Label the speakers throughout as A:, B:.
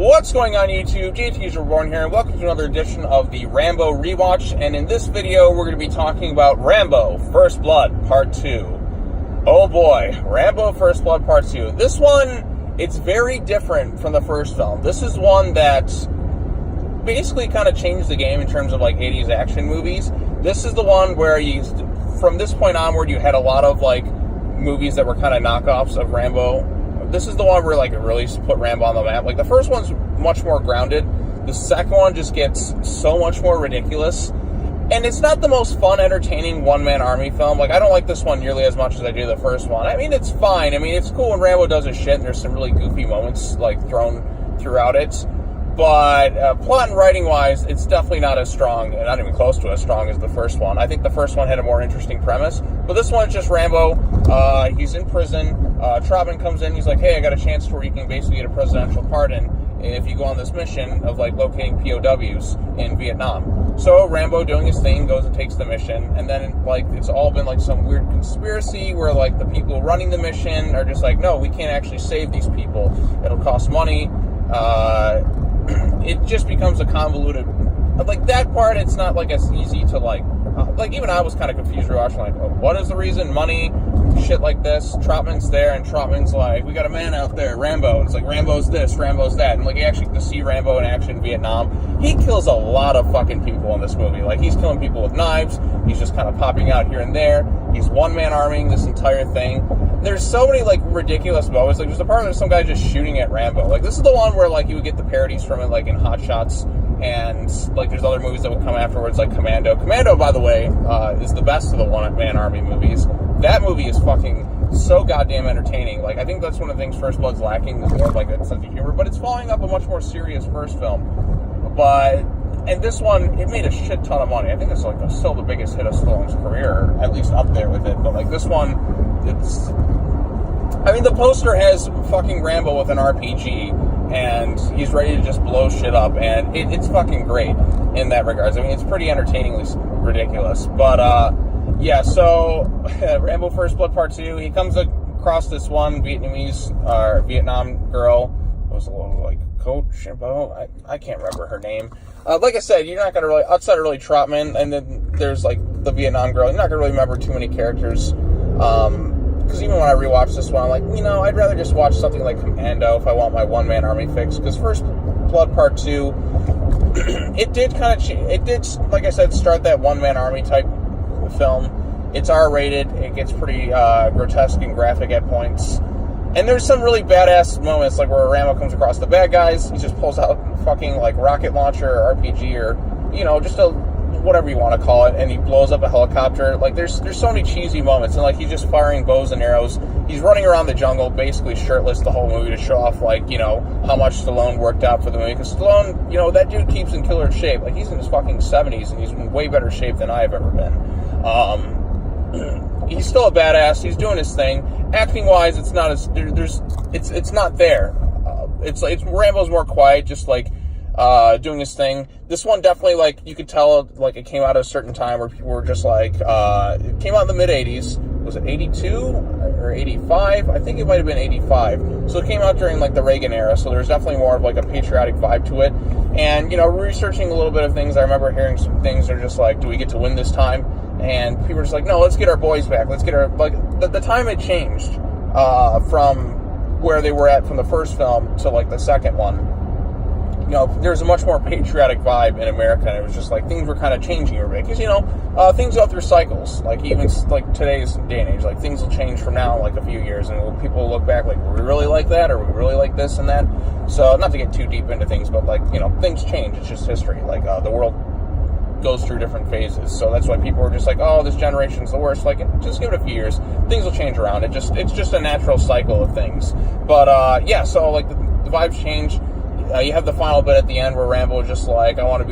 A: What's going on YouTube? JT's Reborn here, and welcome to another edition of the Rambo Rewatch. And in this video, we're going to be talking about Rambo First Blood Part 2. Oh boy, Rambo First Blood Part 2. This one, it's very different from the first film. This is one that basically kind of changed the game in terms of like 80s action movies. This is the one where from this point onward, you had a lot of like movies that were kind of knockoffs of Rambo. This is the one where like it really put Rambo on the map. Like the first one's much more grounded. The second one just gets so much more ridiculous. And it's not the most fun, entertaining one-man army film. Like, I don't like this one nearly as much as I do the first one. I mean, it's fine. I mean, it's cool when Rambo does his shit, and there's some really goofy moments, like, thrown throughout it. But plot and writing-wise, it's definitely not as strong, and not even close to as strong as the first one. I think the first one had a more interesting premise. But this one is just Rambo. He's in prison. Trautman comes in. He's like, hey, I got a chance where you can basically get a presidential pardon if you go on this mission of, like, locating POWs in Vietnam. So Rambo, doing his thing, goes and takes the mission. And then, like, it's all been, like, some weird conspiracy where, like, the people running the mission are just like, no, we can't actually save these people. It'll cost money. It just becomes a convoluted, like, that part, it's not, like, as easy to, like, even I was kind of confused rewatching, like, what is the reason? Money, shit like this. Trautman's there, and Trautman's like, we got a man out there, Rambo. It's like, Rambo's this, Rambo's that. And, like, you actually get to see Rambo in action in Vietnam. He kills a lot of fucking people in this movie. Like, he's killing people with knives. He's just kind of popping out here and there. He's one-man arming this entire thing. There's so many, like, ridiculous moments. Like, there's a part where there's some guy just shooting at Rambo. Like, this is the one where, like, you would get the parodies from it, like, in Hot Shots, and, like, there's other movies that would come afterwards, like Commando. Commando, by the way, is the best of the one-man army movies. That movie is fucking so goddamn entertaining. Like, I think that's one of the things First Blood's lacking, is more of, like, that sense of humor, but it's following up a much more serious first film. And this one, it made a shit ton of money. I think it's, like, still the biggest hit of Stallone's career, at least up there with it, but, like, this one, I mean, the poster has fucking Rambo with an RPG, and he's ready to just blow shit up, and it's fucking great in that regards. I mean, it's pretty entertainingly ridiculous. But, yeah, so, Rambo First Blood Part 2, he comes across this one Vietnam girl, who was a little, like, Coach, I can't remember her name. Like I said, you're not going to really, outside of really Trautman, and then there's, like, the Vietnam girl, you're not going to really remember too many characters, because even when I rewatched this one, I'm like, you know, I'd rather just watch something like Commando if I want my one-man army fix, because First Blood Part 2, it did, like I said, start that one-man army type film. It's R-rated, it gets pretty grotesque and graphic at points, and there's some really badass moments, like where Rambo comes across the bad guys, he just pulls out fucking, like, rocket launcher or RPG or, you know, just a whatever you want to call it, and he blows up a helicopter. Like, there's so many cheesy moments, and, like, he's just firing bows and arrows. He's running around the jungle, basically shirtless the whole movie to show off, like, you know, how much Stallone worked out for the movie, because Stallone, you know, that dude keeps in killer shape. Like, he's in his fucking 70s, and he's in way better shape than I've ever been. He's still a badass. He's doing his thing. Acting-wise, it's not as, it's not there. It's Rambo's more quiet, just, like, doing his thing. This one definitely, like, you could tell, like, it came out at a certain time where people were just like, it came out in the mid-80s. Was it 82 or 85? I think it might have been 85. So it came out during, like, the Reagan era, so there's definitely more of, like, a patriotic vibe to it. And, you know, researching a little bit of things, I remember hearing some things that are just like, do we get to win this time? And people were just like, no, let's get our boys back. Let's get our, like, the time had changed from where they were at from the first film to, like, the second one. You know, there's a much more patriotic vibe in America, and it was just like things were kind of changing a bit, because, you know, things go through cycles. Like, even like today's day and age, like, things will change from now in like a few years, and people will look back like, were we really like that, or were we really like this and that? So, not to get too deep into things, but, like, you know, things change. It's just history. Like, the world goes through different phases, so that's why people are just like, oh, this generation's the worst. Like, just give it a few years, things will change around. It's just a natural cycle of things. But yeah, so, like, the vibes change. You have the final bit at the end where Rambo is just like, I want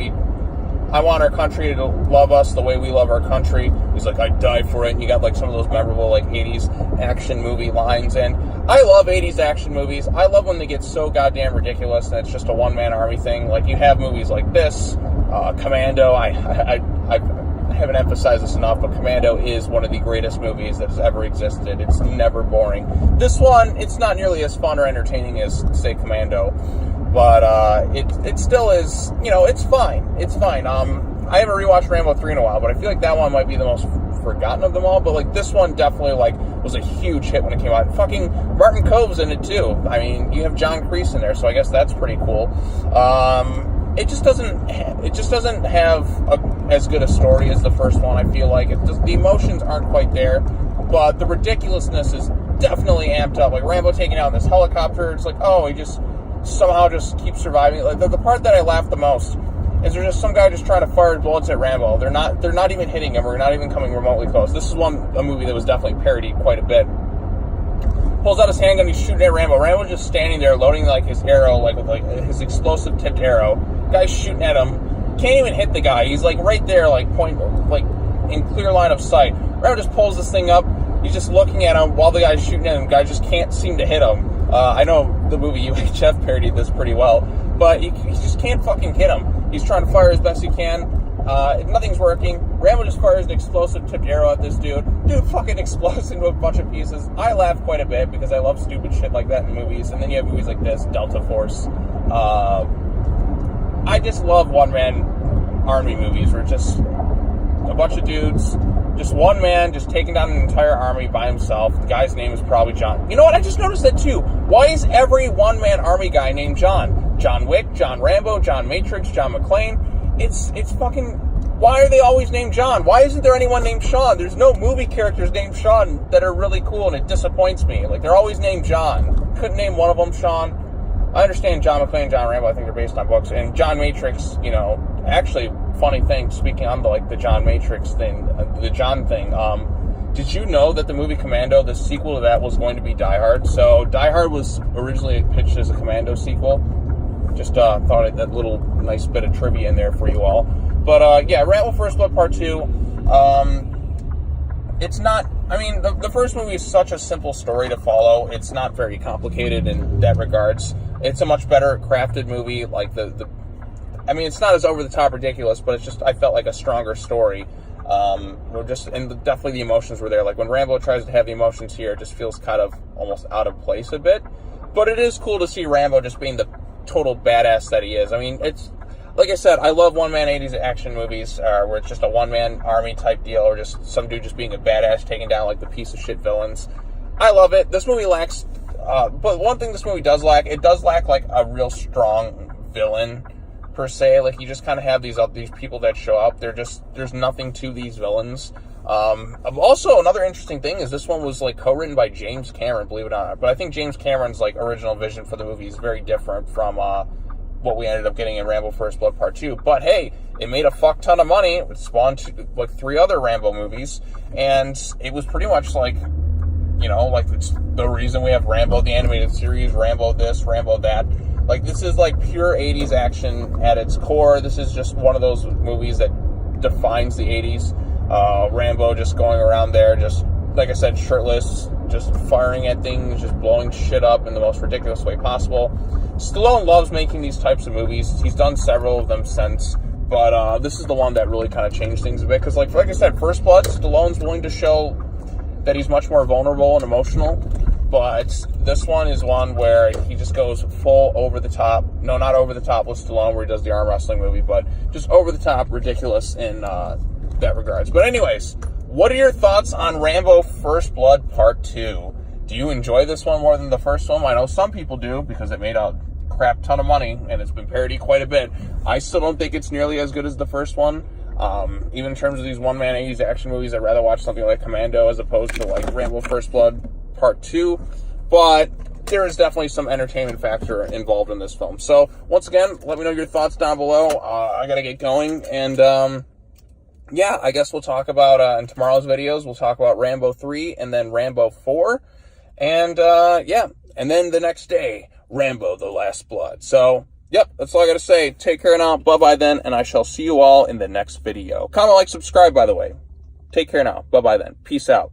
A: our country to love us the way we love our country. He's like, I'd die for it. And you got, like, some of those memorable, like, 80s action movie lines. And I love 80s action movies. I love when they get so goddamn ridiculous and it's just a one-man army thing. Like, you have movies like this, Commando. I haven't emphasized this enough, but Commando is one of the greatest movies that has ever existed. It's never boring. This one, it's not nearly as fun or entertaining as, say, Commando. but it still is, it's fine. It's fine. I haven't rewatched Rambo 3 in a while, but I feel like that one might be the most forgotten of them all. But like this one definitely was a huge hit when it came out. Fucking Martin Cove's in it too. I mean, you have John Kreese in there, so I guess that's pretty cool. It just doesn't have as good a story as the first one. I feel like the emotions aren't quite there, but the ridiculousness is definitely amped up. Like Rambo taking out this helicopter, it's like, oh, he just somehow just keeps surviving. Like the part that I laughed the most is there's just some guy just trying to fire bullets at Rambo. They're not even hitting him, or not even coming remotely close. This is a movie that was definitely parodied quite a bit. Pulls out his handgun, he's shooting at Rambo. Rambo's just standing there loading his arrow, with his explosive tipped arrow. Guy's shooting at him, can't even hit the guy. He's right there, in clear line of sight. Rambo just pulls this thing up. He's just looking at him while the guy's shooting at him. The guy just can't seem to hit him. I know the movie UHF parodied this pretty well, but he just can't fucking hit him. He's trying to fire as best he can. Nothing's working. Rambo just fires an explosive tipped arrow at this dude. Dude fucking explodes into a bunch of pieces. I laugh quite a bit because I love stupid shit like that in movies. And then you have movies like this, Delta Force. I just love one-man army movies where just a bunch of dudes, just one man, just taking down an entire army by himself. The guy's name is probably John. You know what? I just noticed that too. Why is every one-man army guy named John? John Wick, John Rambo, John Matrix, John McClane. It's fucking... Why are they always named John? Why isn't there anyone named Sean? There's no movie characters named Sean that are really cool, and it disappoints me. They're always named John. Couldn't name one of them Sean. I understand John McClane, John Rambo, I think they're based on books. And John Matrix, actually, funny thing, speaking on the John Matrix thing, the John thing, did you know that the movie Commando, the sequel to that, was going to be Die Hard? So Die Hard was originally pitched as a Commando sequel. Just thought that little nice bit of trivia in there for you all. But yeah, Rambo First Blood Part 2, it's not, the first movie is such a simple story to follow. It's not very complicated in that regards. It's a much better crafted movie. It's not as over-the-top ridiculous, but it's just, I felt like a stronger story. And definitely the emotions were there. When Rambo tries to have the emotions here, it just feels kind of almost out of place a bit. But it is cool to see Rambo just being the total badass that he is. It's, like I said, I love one-man 80s action movies where it's just a one-man army type deal, or just some dude just being a badass taking down the piece of shit villains. I love it. This movie lacks, but one thing this movie does lack, it does lack a real strong villain per se. You just kind of have these people that show up. There's nothing to these villains. Also, another interesting thing is this one was co-written by James Cameron, believe it or not. But I think James Cameron's original vision for the movie is very different from what we ended up getting in Rambo First Blood Part 2. But hey, it made a fuck ton of money. It spawned 3 other Rambo movies, and it was pretty much it's the reason we have Rambo the animated series, Rambo this, Rambo that. This is pure 80s action at its core. This is just one of those movies that defines the 80s. Rambo just going around there, just like I said, shirtless, just firing at things, just blowing shit up in the most ridiculous way possible. Stallone loves making these types of movies. He's done several of them since, but this is the one that really kind of changed things a bit. Because like I said, First Blood, Stallone's willing to show that he's much more vulnerable and emotional. But this one is one where he just goes full over the top. No, not over the top with Stallone, where he does the arm wrestling movie, but just over the top, ridiculous in that regards. But anyways, what are your thoughts on Rambo First Blood Part 2? Do you enjoy this one more than the first one? I know some people do, because it made a crap ton of money, and it's been parodied quite a bit. I still don't think it's nearly as good as the first one. Even in terms of these one-man 80s action movies, I'd rather watch something like Commando as opposed to like Rambo First Blood Part 2. But there is definitely some entertainment factor involved in this film. So, once again, let me know your thoughts down below. I gotta get going, and yeah, I guess we'll talk about, in tomorrow's videos, we'll talk about Rambo 3 and then Rambo 4. And, yeah, and then the next day, Rambo The Last Blood. So, yep, that's all I gotta say. Take care now. Bye-bye then, and I shall see you all in the next video. Comment, like, subscribe, by the way. Take care now. Bye-bye then. Peace out.